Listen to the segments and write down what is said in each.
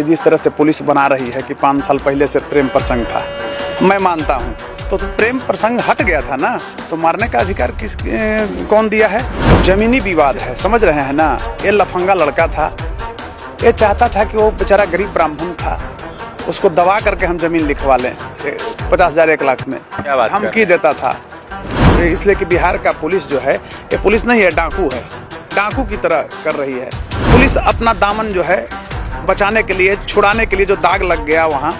जिस तरह से पुलिस बना रही है कि 5 साल पहले से प्रेम प्रसंग था, मैं मानता हूँ। तो प्रेम प्रसंग हट गया था ना, तो मारने का अधिकार कौन दिया है? जमीनी विवाद है, समझ रहे हैं ना। ये लफंगा लड़का था, ये चाहता था कि वो बेचारा गरीब ब्राह्मण था, उसको दबा करके हम जमीन लिखवा लें 50,000 1 लाख में, धमकी देता था। इसलिए कि बिहार का पुलिस जो है, ये पुलिस नहीं है, डाकू है, डाकू की तरह कर रही है। पुलिस अपना दामन जो है बचाने के लिए, छुड़ाने के लिए, जो दाग लग गया वहाँ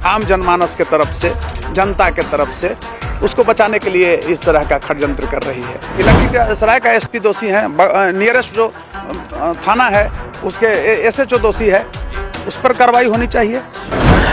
आम जनमानस के तरफ से, जनता के तरफ से, उसको बचाने के लिए इस तरह का षड्यंत्र कर रही है। लखीसराय का एसपी दोषी है, नियरेस्ट जो थाना है उसके एसएचओ दोषी है, उस पर कार्रवाई होनी चाहिए।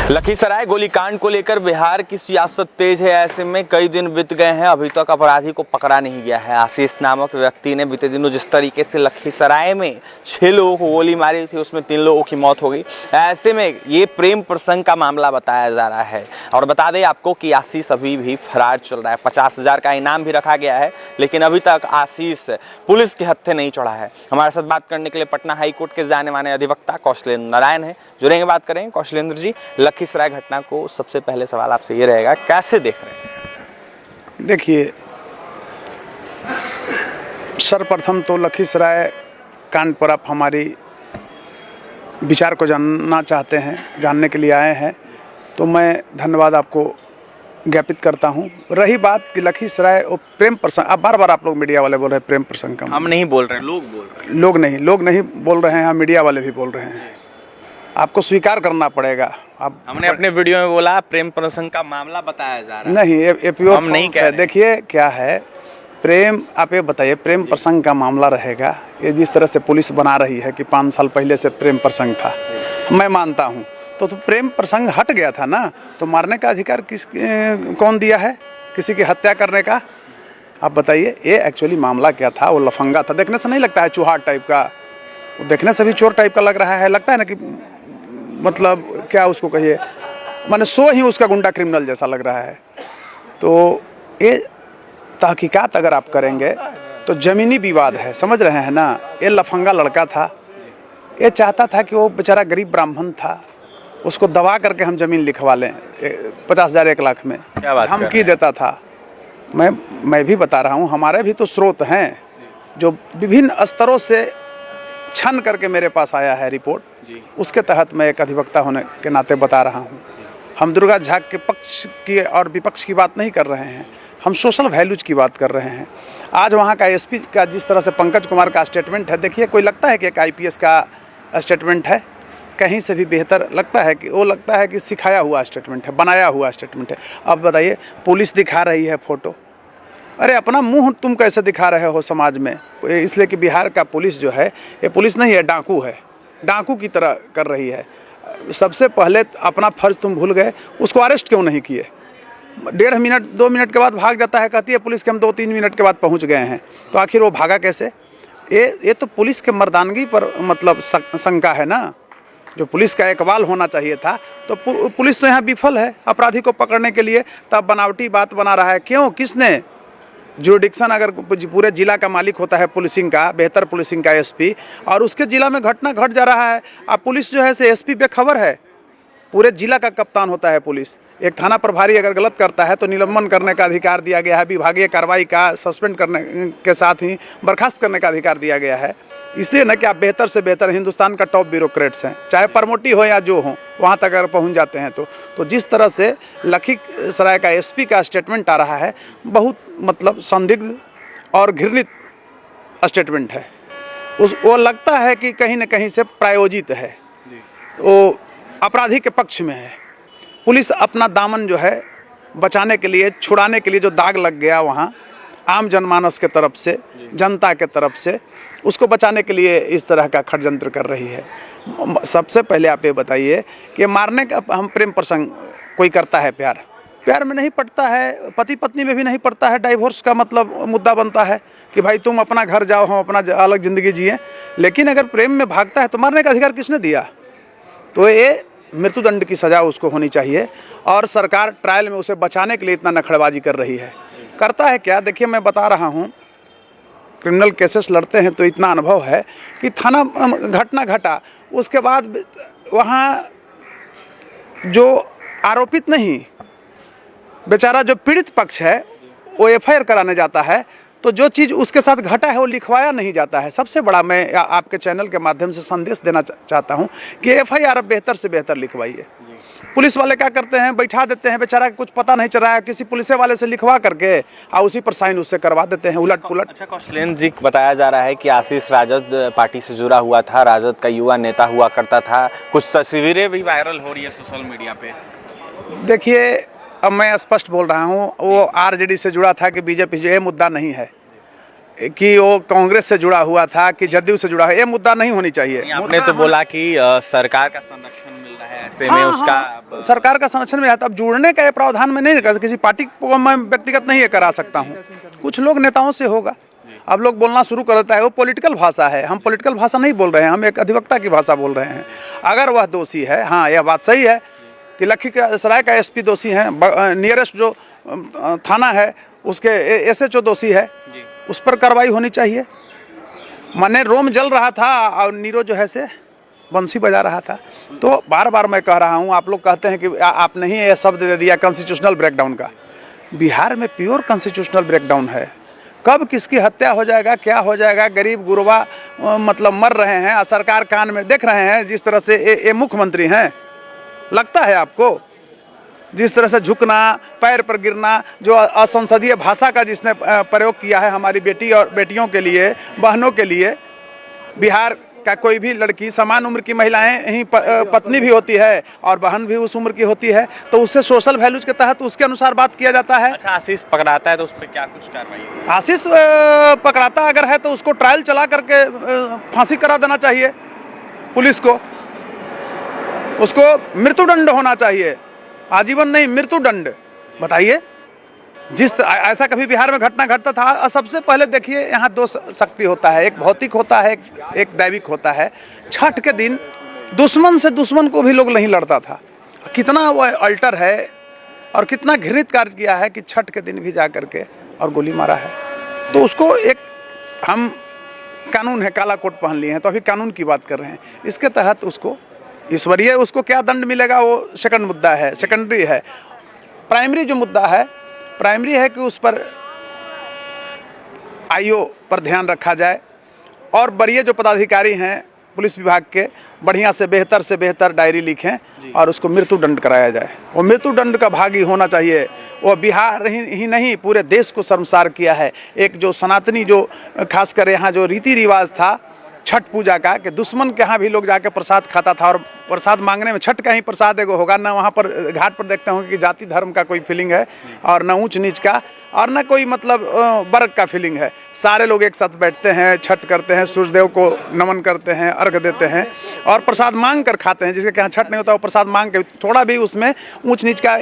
लखीसराय गोलीकांड को लेकर बिहार की सियासत तेज है। ऐसे में कई दिन बीत गए हैं, अभी तक अपराधी को पकड़ा नहीं गया है। आशीष नामक व्यक्ति ने बीते दिनों जिस तरीके से लखीसराय में 6 लोगों को गोली मारी थी, उसमें 3 लोगों की मौत हो गई। ऐसे में ये प्रेम प्रसंग का मामला बताया जा रहा है। और बता दें आपको कि आशीष अभी भी फरार चल रहा है। 50,000 का इनाम भी रखा गया है, लेकिन अभी तक आशीष पुलिस के हत्थे नहीं चढ़ा है। हमारे साथ बात करने के लिए पटना हाईकोर्ट के जाने माने अधिवक्ता कौशलेंद्र नारायण है, जुड़ेंगे, बात करेंगे। कौशलेंद्र जी, लखीसराय घटना को सबसे पहले सवाल आपसे ये रहेगा, कैसे देख रहे हैं? देखिए, सर्वप्रथम तो लखीसराय कांड पर आप हमारी विचार को जानना चाहते हैं, जानने के लिए आए हैं, तो मैं धन्यवाद आपको ज्ञापित करता हूं। रही बात कि लखीसराय और प्रेम प्रसंग, अब बार बार आप लोग मीडिया वाले बोल रहे हैं प्रेम प्रसंग का। हम नहीं बोल रहे हैं, लोग बोल रहे हैं। लोग नहीं बोल रहे हैं, मीडिया वाले भी बोल रहे हैं। आपको स्वीकार करना पड़ेगा। अब हमने अपने वीडियो में बोला प्रेम प्रसंग का मामला बताया जा रहा है। नहीं, एपीओ हम नहीं कह रहे। देखिए क्या है प्रेम, आप ये बताइए, प्रेम प्रसंग का मामला रहेगा। ये जिस तरह से पुलिस बना रही है कि 5 साल पहले से प्रेम प्रसंग था, मैं मानता हूँ। तो प्रेम प्रसंग हट गया था ना, तो मारने का अधिकार कौन दिया है? किसी की हत्या करने का? आप बताइए। ये एक्चुअली मामला क्या था? वो लफंगा था, देखने से नहीं लगता है चूहा टाइप का, देखने से भी चोर टाइप का लग रहा है। लगता है ना कि मतलब क्या उसको कहिए, माने सो ही उसका गुंडा क्रिमिनल जैसा लग रहा है। तो ये तहकीकात अगर आप करेंगे तो ज़मीनी विवाद है, समझ रहे हैं ना। ये लफंगा लड़का था, ये चाहता था कि वो बेचारा गरीब ब्राह्मण था, उसको दबा करके हम ज़मीन लिखवा लें 50,000 1 लाख में, धमकी देता था। मैं भी बता रहा हूँ, हमारे भी तो स्रोत हैं जो विभिन्न स्तरों से छन करके मेरे पास आया है रिपोर्ट, उसके तहत मैं एक अधिवक्ता होने के नाते बता रहा हूँ। हम दुर्गा झा के पक्ष की और विपक्ष की बात नहीं कर रहे हैं, हम सोशल वैल्यूज की बात कर रहे हैं। आज वहाँ का एसपी का जिस तरह से पंकज कुमार का स्टेटमेंट है, देखिए कोई लगता है कि एक आईपीएस का स्टेटमेंट है, कहीं से भी बेहतर लगता है कि वो लगता है कि सिखाया हुआ स्टेटमेंट है, बनाया हुआ स्टेटमेंट है। अब बताइए, पुलिस दिखा रही है फोटो, अरे अपना मुंह तुम कैसे दिखा रहे हो समाज में? इसलिए कि बिहार का पुलिस जो है, ये पुलिस नहीं है, डाकू है, डाकू की तरह कर रही है। सबसे पहले अपना फर्ज तुम भूल गए, उसको अरेस्ट क्यों नहीं किए? 1.5 मिनट 2 मिनट के बाद भाग जाता है, कहती है पुलिस के हम 2-3 मिनट के बाद पहुंच गए हैं। तो आखिर वो भागा कैसे? ये तो पुलिस के मर्दानगी पर मतलब शंका है ना। जो पुलिस का इकबाल होना चाहिए था, तो पुलिस तो यहाँ विफल है अपराधी को पकड़ने के लिए, तब बनावटी बात बना रहा है। क्यों? किसने? जुडिक्शन अगर पूरे जिला का मालिक होता है पुलिसिंग का, बेहतर पुलिसिंग का एसपी, और उसके जिला में घटना घट जा रहा है, अब पुलिस जो है से एसपी बेखबर है। पूरे जिला का कप्तान होता है पुलिस। एक थाना प्रभारी अगर गलत करता है तो निलंबन करने का अधिकार दिया गया है, विभागीय कार्रवाई का, सस्पेंड करने के साथ ही बर्खास्त करने का अधिकार दिया गया है। इसलिए न कि आप बेहतर से बेहतर हिंदुस्तान का टॉप ब्यूरोक्रेट्स हैं, चाहे प्रमोटी हो या जो हो, वहाँ तक अगर पहुँच जाते हैं तो जिस तरह से लखीसराय का एसपी का स्टेटमेंट आ रहा है, बहुत मतलब संदिग्ध और घृणित स्टेटमेंट है। वो लगता है कि कहीं न कहीं से प्रायोजित है, वो अपराधी के पक्ष में है। पुलिस अपना दामन जो है बचाने के लिए, छुड़ाने के लिए, जो दाग लग गया वहाँ आम जनमानस के तरफ से, जनता के तरफ से, उसको बचाने के लिए इस तरह का षड्यंत्र कर रही है। सबसे पहले आप ये बताइए कि मारने का हम प्रेम प्रसंग कोई करता है, प्यार में नहीं पड़ता है, पति पत्नी में भी नहीं पड़ता है। डाइवोर्स का मतलब मुद्दा बनता है कि भाई तुम अपना घर जाओ, हम अपना अलग ज़िंदगी जिए। लेकिन अगर प्रेम में भागता है तो मारने का अधिकार किसने दिया? तो ये मृत्युदंड की सज़ा उसको होनी चाहिए, और सरकार ट्रायल में उसे बचाने के लिए इतना नखड़बाजी कर रही है। करता है क्या? देखिए, मैं बता रहा हूँ, क्रिमिनल केसेस लड़ते हैं तो इतना अनुभव है कि थाना घटना घटा, उसके बाद वहाँ जो आरोपित नहीं, बेचारा जो पीड़ित पक्ष है वो एफआईआर कराने जाता है, तो जो चीज़ उसके साथ घटा है वो लिखवाया नहीं जाता है। सबसे बड़ा मैं आपके चैनल के माध्यम से संदेश देना चाहता हूँ कि एफआईआर बेहतर से बेहतर लिखवाइए। पुलिस वाले क्या करते हैं, बैठा देते हैं, बेचारा कुछ पता नहीं चल रहा है, किसी पुलिस वाले से लिखवा करके और उसी पर साइन उससे करवा देते हैं उलट पुलट। अच्छा कौशलेंद्र जी, बताया जा रहा है कि आशीष राजद पार्टी से जुड़ा हुआ था, राजद का युवा नेता हुआ करता था, कुछ तस्वीरें भी वायरल हो रही है सोशल मीडिया पे। देखिए, अब मैं स्पष्ट बोल रहा हूँ, वो आरजेडी से जुड़ा था कि बीजेपी से, ये मुद्दा नहीं है कि वो कांग्रेस से जुड़ा हुआ था कि जदयू से जुड़ा है, ये मुद्दा नहीं होनी चाहिए। आपने तो बोला कि सरकार का संरक्षण मिल रहा है, ऐसे में उसका सरकार का संरक्षण में आता। अब जुड़ने का ये प्रावधान में नहीं कर, किसी पार्टी को मैं व्यक्तिगत नहीं करा सकता हूँ, कुछ लोग नेताओं से होगा। अब लोग बोलना शुरू कर देता है, वो पॉलिटिकल भाषा है, हम पॉलिटिकल भाषा नहीं बोल रहे हैं, हम एक अधिवक्ता की भाषा बोल रहे हैं। अगर वह दोषी है, हाँ यह बात सही है कि लखीसराय का एसपी दोषी है, नियरेस्ट जो थाना है उसके एसएचओ दोषी है, उस पर कार्रवाई होनी चाहिए। माने रोम जल रहा था और नीरो जो है से बंसी बजा रहा था। तो बार बार मैं कह रहा हूँ, आप लोग कहते हैं कि आपने ही ये शब्द दे दिया कॉन्स्टिट्यूशनल ब्रेकडाउन का। बिहार में प्योर कॉन्स्टिट्यूशनल ब्रेकडाउन है। कब किसकी हत्या हो जाएगा, क्या हो जाएगा, गरीब गुरबा मतलब मर रहे हैं, सरकार कान में देख रहे हैं जिस तरह से ये मुख्यमंत्री हैं। लगता है आपको जिस तरह से झुकना, पैर पर गिरना, जो असंसदीय भाषा का जिसने प्रयोग किया है हमारी बेटी और बेटियों के लिए, बहनों के लिए। बिहार का कोई भी लड़की, समान उम्र की महिलाएं ही पत्नी भी होती है और बहन भी उस उम्र की होती है, तो उससे सोशल वैल्यूज के तहत उसके अनुसार बात किया जाता है। अच्छा, आशीष पकड़ाता है तो उस पर क्या कुछ कार्रवाई? आशीष पकड़ाता अगर है तो उसको ट्रायल चला करके फांसी करा देना चाहिए पुलिस को। उसको मृत्युदंड होना चाहिए, आजीवन नहीं, मृत्युदंड। बताइए, ऐसा कभी बिहार में घटना घटता था? सबसे पहले देखिए, यहाँ दो शक्ति होता है, एक भौतिक होता है, एक दैविक होता है। छठ के दिन दुश्मन से दुश्मन को भी लोग नहीं लड़ता था। कितना वो अल्टर है और कितना घृणित कार्य किया है कि छठ के दिन भी जा करके और गोली मारा है। तो उसको एक, हम कानून है, काला कोट पहन लिए हैं तो अभी कानून की बात कर रहे हैं, इसके तहत उसको ईश्वरीय, उसको क्या दंड मिलेगा वो सेकंड मुद्दा है, सेकेंडरी है। प्राइमरी जो मुद्दा है, प्राइमरी है कि उस पर आईओ पर ध्यान रखा जाए और बड़े जो पदाधिकारी हैं पुलिस विभाग के, बढ़िया से बेहतर डायरी लिखें और उसको मृत्युदंड कराया जाए। वो मृत्युदंड का भागी होना चाहिए। वो बिहार ही नहीं, पूरे देश को शर्मसार किया है। एक जो सनातनी, जो खासकर यहाँ जो रीति रिवाज था छठ पूजा का, कि दुश्मन के यहाँ भी लोग जाके प्रसाद खाता था और प्रसाद मांगने में छठ का ही प्रसाद एगो होगा ना, वहाँ पर घाट पर देखते होंगे कि जाति धर्म का कोई फीलिंग है और न ऊंच नीच का और न कोई मतलब वर्ग का फीलिंग है। सारे लोग एक साथ बैठते हैं, छठ करते हैं, सूर्यदेव को नमन करते हैं, अर्घ देते हैं और प्रसाद मांग कर खाते हैं। जिसके यहाँ छठ नहीं होता वो प्रसाद मांग के, थोड़ा भी उसमें ऊंच नीच का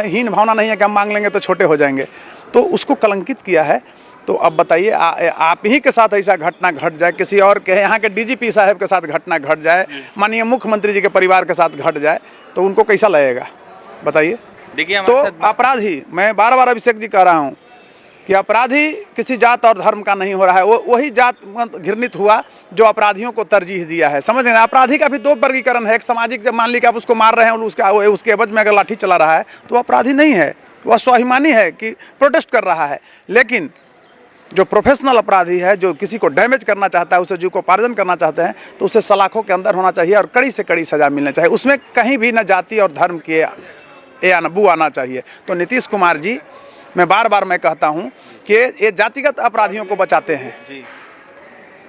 हीन भावना नहीं है कि हम मांग लेंगे तो छोटे हो जाएंगे, तो उसको कलंकित किया है। तो अब बताइए, आप ही के साथ ऐसा घटना घट जाए, किसी और के, यहाँ के डीजीपी साहब के साथ घटना घट जाए, माननीय मुख्यमंत्री जी के परिवार के साथ घट जाए, तो उनको कैसा लगेगा बताइए। देखिए, तो अपराधी, मैं बार बार अभिषेक जी कह रहा हूँ कि अपराधी किसी जात और धर्म का नहीं हो रहा है। वो वही जात घृणित हुआ जो अपराधियों को तरजीह दिया है। समझ रहे हैं, अपराधी का भी दो वर्गीकरण है। एक सामाजिक, जब मान ली कि आप उसको मार रहे हैं और उसके एवज में अगर लाठी चला रहा है तो अपराधी नहीं है, वह स्वाभिमानी है कि प्रोटेस्ट कर रहा है। लेकिन जो प्रोफेशनल अपराधी है, जो किसी को डैमेज करना चाहता है, उसे जीविकोपार्जन करना चाहते हैं, तो उसे सलाखों के अंदर होना चाहिए और कड़ी से कड़ी सजा मिलना चाहिए। उसमें कहीं भी न जाति और धर्म के बू आना चाहिए। तो नीतीश कुमार जी, मैं बार बार मैं कहता हूं कि ये जातिगत अपराधियों को बचाते हैं जी,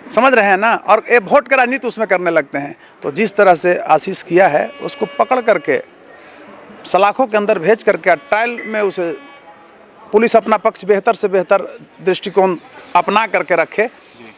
समझ रहे हैं ना, और ये वोट का राजनीति उसमें करने लगते हैं। तो जिस तरह से आशीष किया है, उसको पकड़ करके सलाखों के अंदर भेज करके ट्रायल में उसे पुलिस अपना पक्ष बेहतर से बेहतर दृष्टिकोण अपना करके रखे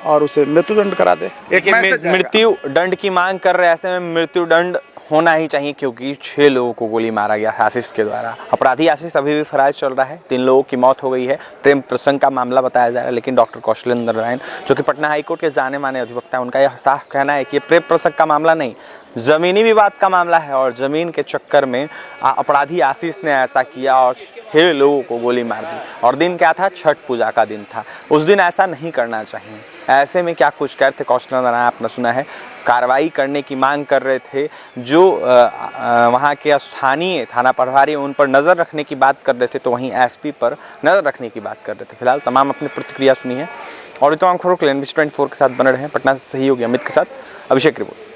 और उसे मृत्युदंड करा दे। एक मृत्यु दंड की मांग कर रहे, ऐसे में मृत्युदंड होना ही चाहिए, क्योंकि 6 लोगों को गोली मारा गया है आशीष के द्वारा। अपराधी आशीष अभी भी फरार चल रहा है, 3 लोगों की मौत हो गई है। प्रेम प्रसंग का मामला बताया जा रहा है, लेकिन डॉक्टर कौशलेंद्र नारायण, जो कि पटना हाईकोर्ट के जाने माने अधिवक्ता हैं, उनका यह साफ कहना है कि प्रेम प्रसंग का मामला नहीं, जमीनी विवाद का मामला है और जमीन के चक्कर में अपराधी आशीष ने ऐसा किया और 6 लोगों को गोली मार दी। और दिन क्या था? छठ पूजा का दिन था। उस दिन ऐसा नहीं करना चाहिए। ऐसे में क्या कुछ कहते कौशलेंद्र नारायण, आपने सुना है। कार्रवाई करने की मांग कर रहे थे, जो वहाँ के स्थानीय थाना प्रभारी उन पर नज़र रखने की बात कर रहे थे, तो वहीं एसपी पर नज़र रखने की बात कर रहे थे। फिलहाल तमाम अपनी प्रतिक्रिया सुनी है और तमाम खबरों के लिए NBC 24 के साथ बने रहे हैं। पटना से सहयोगी अमित के साथ अभिषेक रिपोर्ट।